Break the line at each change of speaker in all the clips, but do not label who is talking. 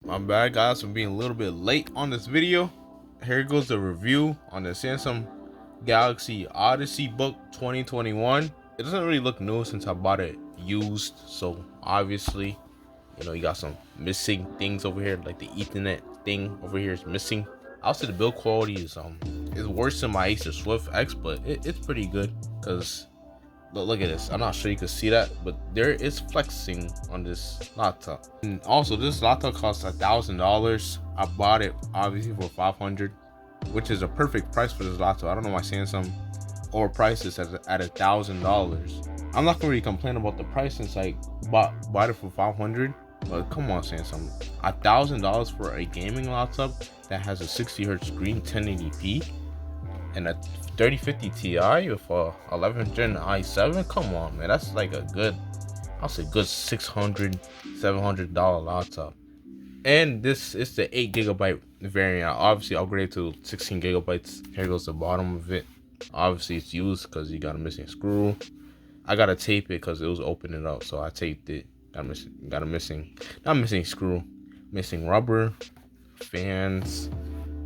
My bad guys for being a little bit late on this video. Here goes the review on the Samsung Galaxy Odyssey book 2021. It doesn't really look new since I bought it used, so obviously, you got some missing things over here, like the Ethernet thing over here is missing. I'll say the build quality is worse than my Acer Swift X, but it's pretty good because look at this. I'm not sure you can see that, but there is flexing on this laptop. And also, this laptop costs $1,000. I bought it obviously for 500, which is a perfect price for this laptop. I don't know why Samsung overpriced this at $1,000. I'm not gonna really complain about the price since I bought it for 500. But come on, Samsung, $1,000 for a gaming laptop that has a 60 hertz screen, 1080p, and a 3050 Ti with a 11th gen i7. Come on, man, that's like a good, I'll say good $600-$700 laptop. And this is the 8GB variant. I obviously upgraded to 16GB. Here goes the bottom of it. Obviously it's used because you got a missing screw. I gotta tape it because it was opening up, so I taped it. Got a missing screw, missing rubber, fans.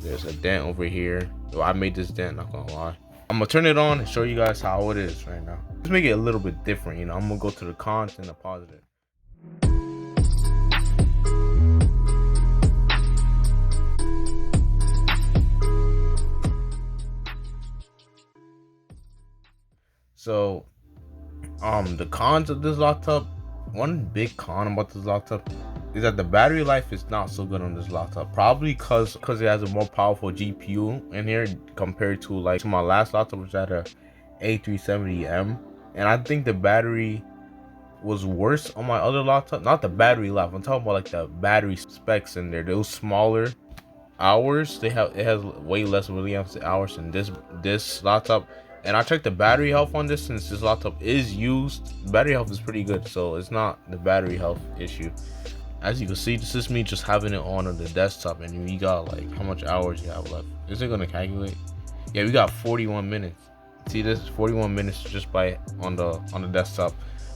There's a dent over here. So I made this dent, not gonna lie. I'm gonna turn it on and show you guys how it is right now. Let's make it a little bit different, I'm gonna go to the cons and the positive. So, the cons of this laptop, one big con about this laptop is that the battery life is not so good on this laptop. Probably because it has a more powerful GPU in here compared to my last laptop, which had a A370M. And I think the battery was worse on my other laptop. Not the battery life, I'm talking about the battery specs in there. Those smaller hours, it has way less milliamp hours than this laptop. And I checked the battery health on this. Since this laptop is used, battery health is pretty good, so it's not the battery health issue. As you can see, this is me just having it on the desktop, and we got how much hours you have left. Is it gonna calculate? Yeah, we got 41 minutes. See this, 41 minutes just on the desktop.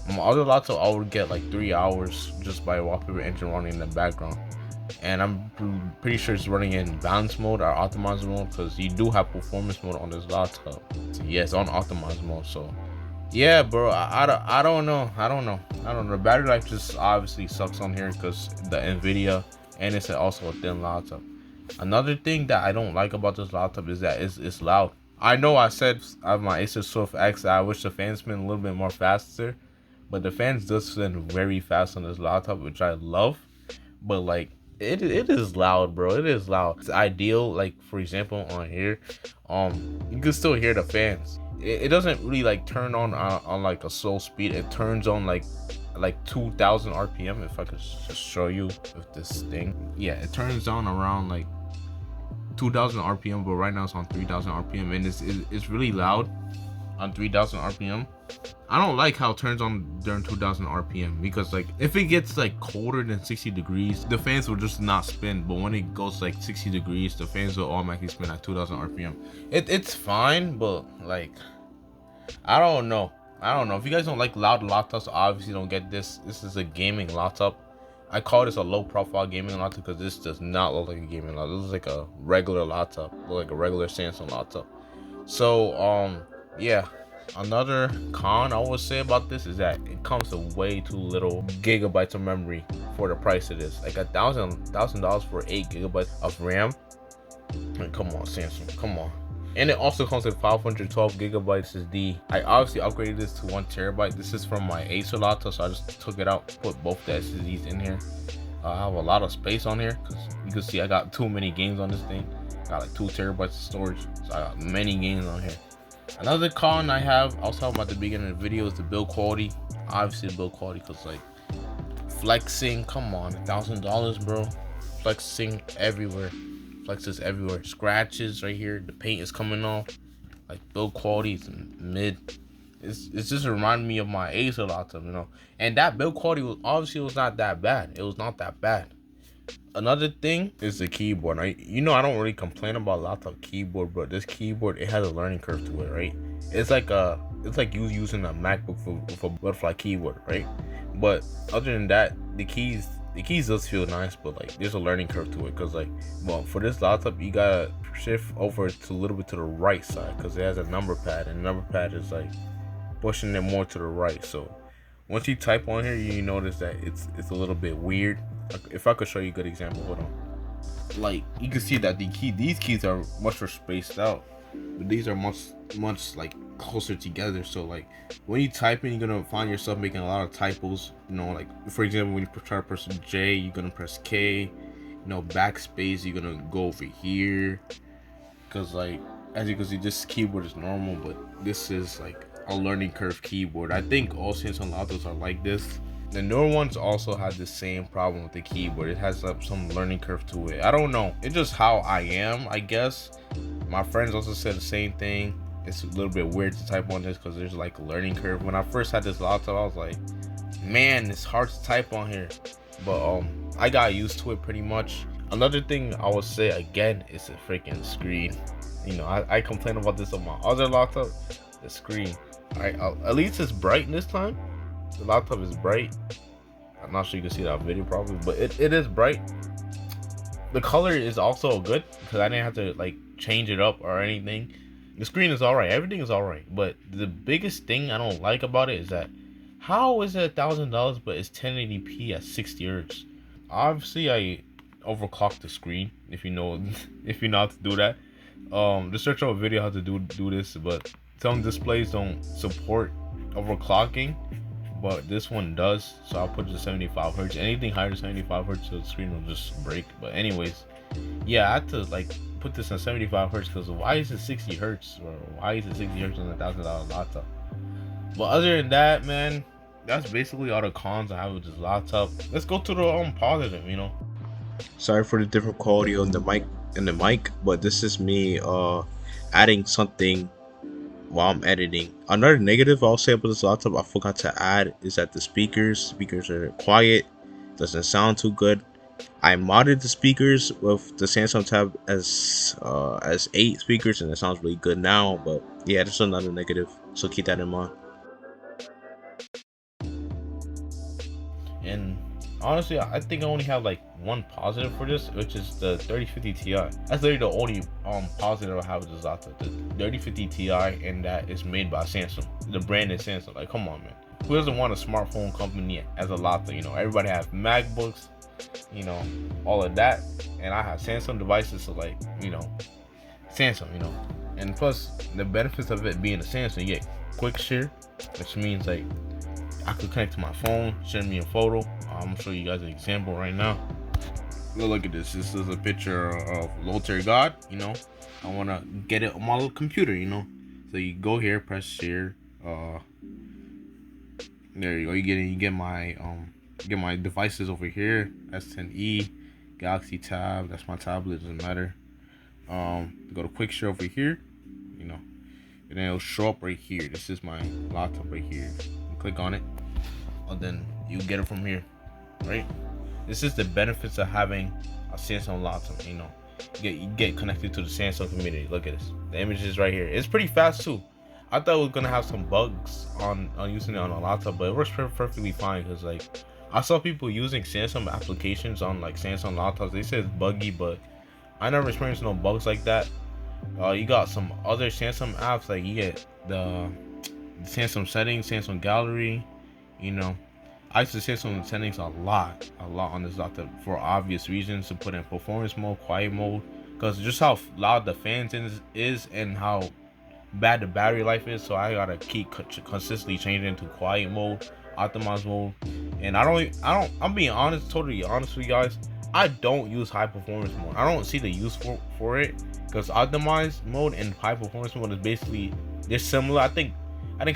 On my other laptop, I would get 3 hours just by Wallpaper Engine running in the background. And I'm pretty sure it's running in balance mode or optimized mode, because you do have performance mode on this laptop. So yeah, it's on optimized mode. So yeah, bro, I don't know. The battery life just obviously sucks on here because the Nvidia, and it's also a thin laptop. Another thing that I don't like about this laptop is that it's loud. I know I said I have my Acer Swift X, I wish the fans spin a little bit more faster, but the fans does spin very fast on this laptop, which I love. But it is loud, bro. It is loud. It's ideal, for example, on here, you can still hear the fans. It doesn't really turn on a slow speed. It turns on like 2000 RPM. If I could just show you with this thing, yeah, it turns on around 2000 RPM, but right now it's on 3000 RPM, and it's really loud on 3000 RPM. I don't like how it turns on during 2000 RPM, because if it gets colder than 60 degrees, the fans will just not spin. But when it goes 60 degrees, the fans will automatically spin at 2000 RPM. It's fine, but I don't know. If you guys don't like loud laptops, obviously don't get this. This is a gaming laptop. I call this a low profile gaming laptop because this does not look like a gaming laptop. This is like a regular laptop, like a regular Samsung laptop. So yeah. Another con I would say about this is that it comes with way too little gigabytes of memory for the price it is. $1,000 for 8 gigabytes of RAM. Come on, Samsung, come on. And it also comes with 512 gigabytes SSD. I obviously upgraded this to 1 terabyte. This is from my Acer laptop, so I just took it out, put both the SSDs in here. I have a lot of space on here because you can see I got too many games on this thing. Got 2 terabytes of storage, so I got many games on here. Another con I have, I was talking about at the beginning of the video, is the build quality. Obviously the build quality, because flexing, come on, $1,000, bro. Flexing everywhere. Flexes everywhere. Scratches right here. The paint is coming off. Build quality is mid. It's just reminding me of my Acer laptop, And that build quality was not that bad. It was not that bad. Another thing is the keyboard. I don't really complain about laptop keyboard, but this keyboard, it has a learning curve to it, right? It's like you using a MacBook with a butterfly keyboard, right? But other than that, the keys the keys does feel nice, but like there's a learning curve to it. Cause like, well, for this laptop, you gotta shift over to a little bit to the right side, cause it has a number pad, and the number pad is like pushing it more to the right. So once you type on here, you notice that it's a little bit weird. Like, if I could show you a good example, hold on. Like you can see that these keys are much more spaced out, but these are much like closer together. So like when you type in, you're gonna find yourself making a lot of typos. You know, like for example, when you try to press J, you're gonna press K. You know, backspace, you're gonna go over here. Cause like as you can see, this keyboard is normal, but this is like a learning curve keyboard. I think all Samsung laptops are like this. The newer ones also had the same problem with the keyboard. It has some learning curve to it. I don't know. It's just how I am, I guess. My friends also said the same thing. It's a little bit weird to type on this because there's like a learning curve. When I first had this laptop, I was like, man, it's hard to type on here. But I got used to it pretty much. Another thing I would say again is the freaking screen. You know, I complain about this on my other laptop. The screen. At least it's bright this time. The laptop is bright. I'm not sure you can see that video probably, but it is bright. The color is also good because I didn't have to like change it up or anything. The screen is alright, everything is alright, but the biggest thing I don't like about it is that how is it $1,000 but it's 1080p at 60 hertz? Obviously I overclocked the screen, if you know if you know how to do that. Just search up a video how to do this, but some displays don't support overclocking, but this one does, so I'll put it to 75 hertz. Anything higher than 75 hertz, the screen will just break. But anyways, yeah, I had to like put this on 75 hertz because why is it 60 hertz, or why is it 60 hertz on a $1,000 laptop? But other than that, man, that's basically all the cons I have with this laptop. Let's go to the positive, you know.
Sorry for the different quality on the mic, but this is me adding something while I'm editing. Another negative I'll say about this laptop I forgot to add is that the speakers are quiet, doesn't sound too good. I modded the speakers with the Samsung Tab as 8 speakers, and it sounds really good now. But yeah, that's another negative, so keep that in mind.
And honestly, I think I only have like one positive for this, which is the 3050 Ti. That's literally the only positive I have with this laptop. The 3050 Ti, and that is made by Samsung. The brand is Samsung. Like, come on, man. Who doesn't want a smartphone company as a laptop? You know, everybody has MacBooks, you know, all of that, and I have Samsung devices. So like, you know, Samsung, you know, and plus the benefits of it being a Samsung, you get quick share, which means like I could connect to my phone, send me a photo. I'm gonna show you guys an example right now. Look at this. This is a picture of Lothar God. You know, I wanna get it on my little computer. You know, so you go here, press share. There you go. You get my devices over here. S10e, Galaxy Tab. That's my tablet. Doesn't matter. Go to quick share over here. You know, and then it'll show up right here. This is my laptop right here. You click on it, and then you get it from here, right? This is the benefits of having a Samsung laptop. You know, you get connected to the Samsung community. Look at this. The image is right here. It's pretty fast too. I thought it was gonna have some bugs on using it on a laptop, but it works perfectly fine. Cause like I saw people using Samsung applications on like Samsung laptops. They said it's buggy, but I never experienced no bugs like that. You got some other Samsung apps, like you get the Samsung settings, Samsung gallery. You know, I used to Samsung settings a lot on this laptop for obvious reasons, to put in performance mode, quiet mode, because just how loud the fans is and how bad the battery life is. So I gotta keep consistently changing into quiet mode, optimized mode. And I'm being honest, totally honest with you guys, I don't use high performance mode. I don't see the use for it, because optimized mode and high performance mode is basically, they're similar. I think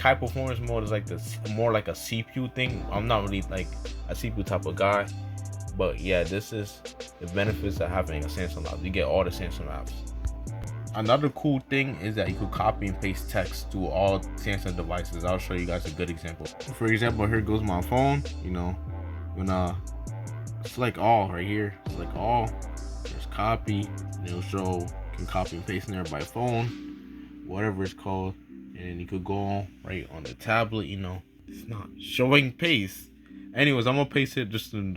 high performance mode is like more like a CPU thing. I'm not really like a CPU type of guy, but yeah, this is the benefits of having a Samsung laptop. You get all the Samsung apps. Another cool thing is that you could copy and paste text to all Samsung devices. I'll show you guys a good example. For example, here goes my phone. You know, when select all right here, select all, there's copy, and it'll show you can copy and paste in there by phone, whatever it's called. And you could go on right on the tablet. You know, it's not showing paste. Anyways, I'm gonna paste it just in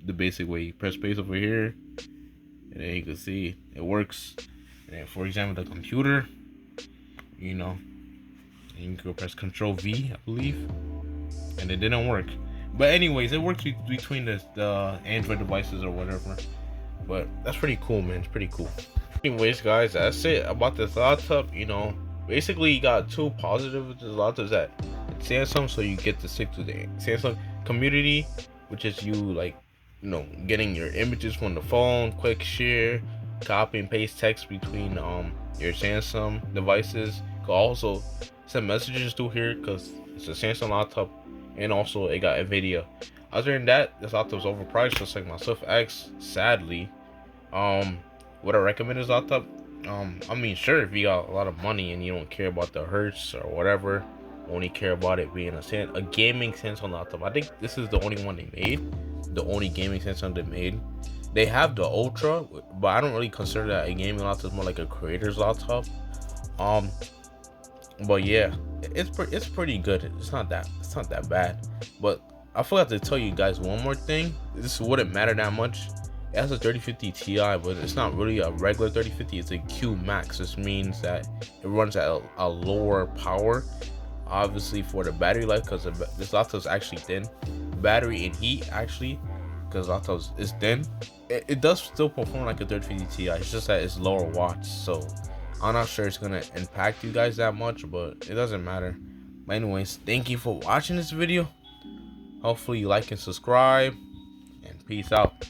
the basic way. You press space over here, and then you can see it works. And then, for example, the computer, you know, and you can go press Control V, I believe, and it didn't work. But anyways, it works between the Android devices or whatever. But that's pretty cool, man. It's pretty cool. Anyways, guys, that's it about this laptop. Basically, you got two positive with this laptop. That it's Samsung, so you get to stick to the Samsung community, which is you like, getting your images from the phone, quick share, copy and paste text between your Samsung devices. You can also send messages through here because it's a Samsung laptop, and also it got Nvidia. Other than that, this laptop's overpriced, just like my Swift X, sadly. Would I recommend this laptop? I mean, sure, if you got a lot of money and you don't care about the hertz or whatever, only care about it being a gaming Samsung laptop. I think this is the only one they made, the only gaming Samsung they made. They have the Ultra, but I don't really consider that a gaming laptop. It's more like a creator's laptop. Um, but yeah, it's pretty good. It's not that bad. But I forgot to tell you guys one more thing. This wouldn't matter that much. It has a 3050 Ti, but it's not really a regular 3050. It's a Q Max. This means that it runs at a lower power. Obviously, for the battery life, because this laptop is actually thin. Battery and heat, actually, because laptop is thin. It does still perform like a 3050 Ti. It's just that it's lower watts. So I'm not sure it's gonna impact you guys that much, but it doesn't matter. But anyways, thank you for watching this video. Hopefully you like and subscribe, and peace out.